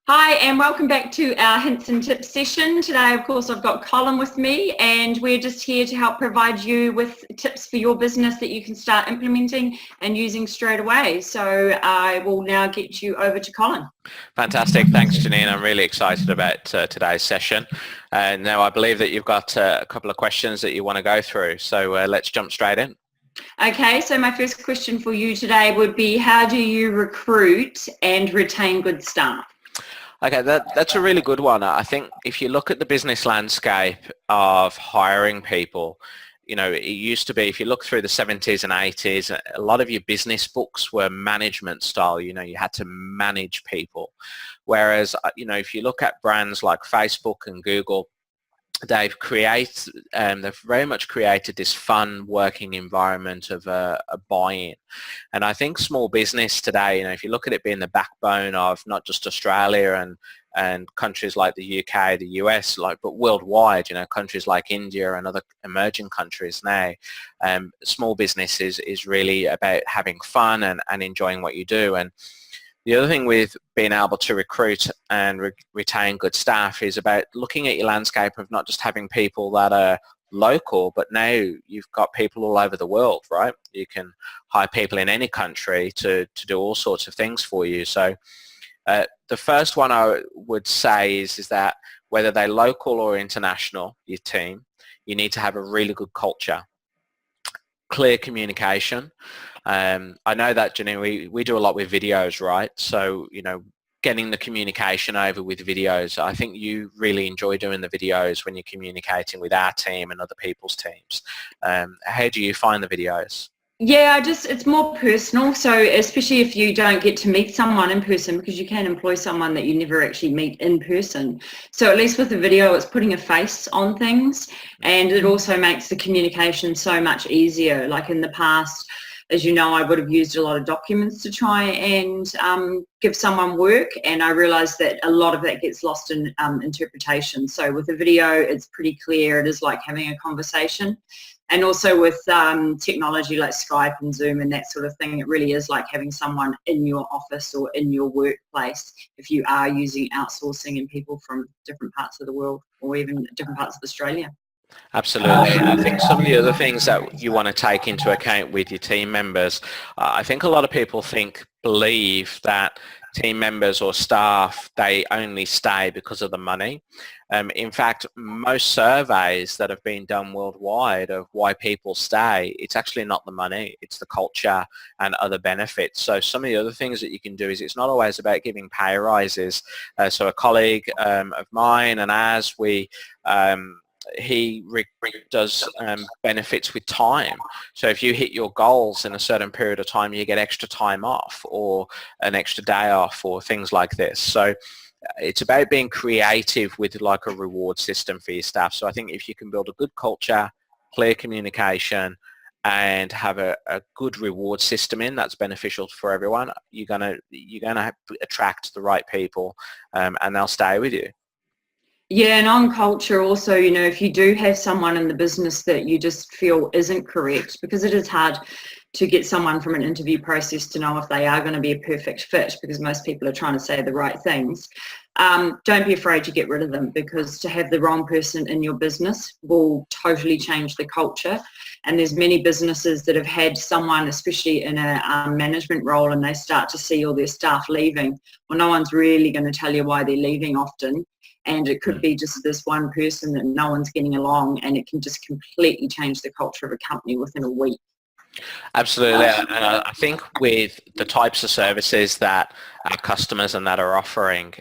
Hi, and welcome back to our Hints and Tips session. Today, of course, I've got Colin with me, and we're just here to help provide you with tips for your business that you can start implementing and using straight away. So I will now get you over to Colin. Fantastic. Thanks, Janine. I'm really excited about today's session. Now, I believe that you've got a couple of questions that you want to go through. So let's jump straight in. Okay, so my first question for you today would be, how do you recruit and retain good staff? Okay, that's a really good one. I think if you look at the business landscape of hiring people, it used to be, if you look through the 70s and 80s, a lot of your business books were management style. You had to manage people. Whereas, if you look at brands like Facebook and Google, they've very much created this fun working environment of a buy-in. And I think small business today, if you look at it being the backbone of not just Australia and countries like the UK, the US, but worldwide, countries like India and other emerging countries now, small business is really about having fun and enjoying what you do. And the other thing with being able to recruit and retain good staff is about looking at your landscape of not just having people that are local, but now you've got people all over the world, right? You can hire people in any country to do all sorts of things for you. So the first one I would say is that whether they're local or international, your team, you need to have a really good culture, clear communication. I know that, Janine, we do a lot with videos, right? So, getting the communication over with videos. I think you really enjoy doing the videos when you're communicating with our team and other people's teams. How do you find the videos? Yeah, it's more personal. So especially if you don't get to meet someone in person, because you can employ someone that you never actually meet in person. So at least with the video, it's putting a face on things, and it also makes the communication so much easier. Like in the past, as you know, I would have used a lot of documents to try and give someone work, and I realized that a lot of that gets lost in interpretation. So with a video, it's pretty clear. It is like having a conversation. And also with technology like Skype and Zoom and that sort of thing, it really is like having someone in your office or in your workplace if you are using outsourcing and people from different parts of the world or even different parts of Australia. Absolutely. I think some of the other things that you want to take into account with your team members, I think a lot of people believe that team members or staff, they only stay because of the money. In fact, most surveys that have been done worldwide of why people stay, it's actually not the money, it's the culture and other benefits. So some of the other things that you can do is it's not always about giving pay rises. So a colleague of mine and ours, he does benefits with time. So if you hit your goals in a certain period of time, you get extra time off or an extra day off or things like this. So it's about being creative with like a reward system for your staff. So I think if you can build a good culture, clear communication, and have a good reward system that's beneficial for everyone, you're gonna attract the right people, and they'll stay with you. Yeah, and on culture also, if you do have someone in the business that you just feel isn't correct, because it is hard to get someone from an interview process to know if they are going to be a perfect fit, because most people are trying to say the right things. Don't be afraid to get rid of them, because to have the wrong person in your business will totally change the culture. And there's many businesses that have had someone, especially in a management role, and they start to see all their staff leaving. Well, no one's really going to tell you why they're leaving often. And it could be just this one person that no one's getting along, and it can just completely change the culture of a company within a week. Absolutely, and I think with the types of services that our customers and that are offering,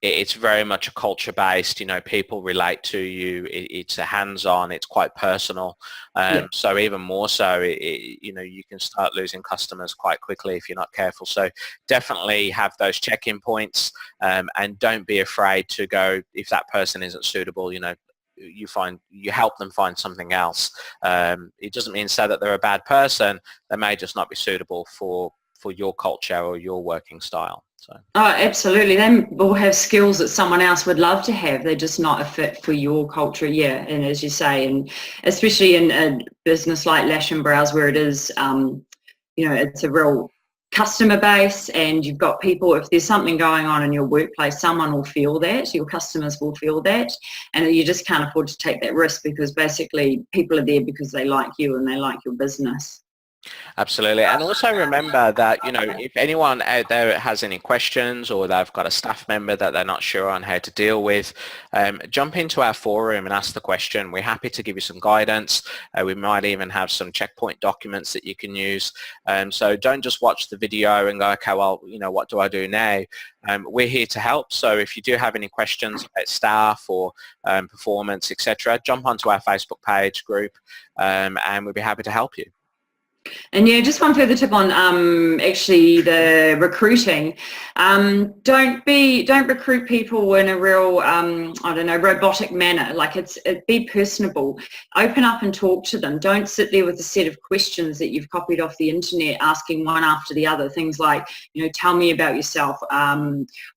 it's very much a culture-based. People relate to you. It's a hands-on. It's quite personal. Yeah. So even more so, you can start losing customers quite quickly if you're not careful. So definitely have those check-in points, and don't be afraid to go if that person isn't suitable. You help them find something else. It doesn't mean to say that they're a bad person. They may just not be suitable for your culture or your working style. So. Oh, absolutely. They will have skills that someone else would love to have. They're just not a fit for your culture. Yeah, and as you say, and especially in a business like Lash and Brows, where it is, it's a real customer base and you've got people, if there's something going on in your workplace, someone will feel that, your customers will feel that, and you just can't afford to take that risk because basically people are there because they like you and they like your business. Absolutely. And also remember that, if anyone out there has any questions or they've got a staff member that they're not sure on how to deal with, jump into our forum and ask the question. We're happy to give you some guidance. We might even have some checkpoint documents that you can use. So don't just watch the video and go, okay, well, what do I do now? We're here to help. So if you do have any questions about staff or performance, etc., jump onto our Facebook page group and we'll be happy to help you. And yeah, just one further tip on actually the recruiting. Don't recruit people in a real robotic manner. Like be personable. Open up and talk to them. Don't sit there with a set of questions that you've copied off the internet, asking one after the other. Things like, tell me about yourself.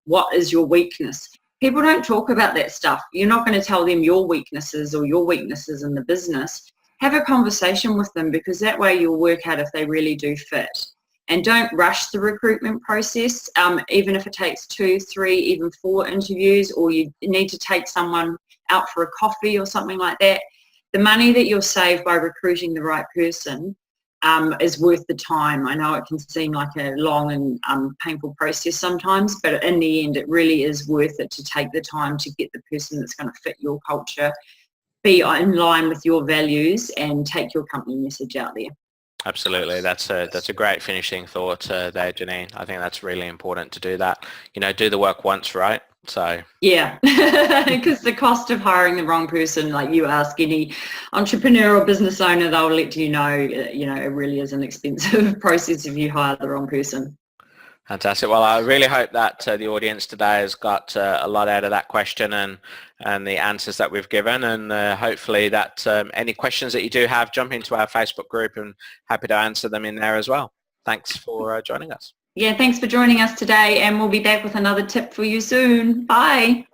What is your weakness? People don't talk about that stuff. You're not going to tell them your weaknesses or your weaknesses in the business. Have a conversation with them because that way you'll work out if they really do fit. And don't rush the recruitment process, even if it takes 2, 3, even 4 interviews, or you need to take someone out for a coffee or something like that. The money that you'll save by recruiting the right person is worth the time. I know it can seem like a long and painful process sometimes, but in the end it really is worth it to take the time to get the person that's going to fit your culture, be in line with your values and take your company message out there. Absolutely. That's a great finishing thought there, Janine. I think that's really important to do that. Do the work once, right? So yeah, because the cost of hiring the wrong person, like you ask any entrepreneur or business owner, they'll let you know, it really is an expensive process if you hire the wrong person. Fantastic. Well, I really hope that the audience today has got a lot out of that question and the answers that we've given, and hopefully that any questions that you do have, jump into our Facebook group and happy to answer them in there as well. Thanks for joining us. Yeah, thanks for joining us today, and we'll be back with another tip for you soon. Bye.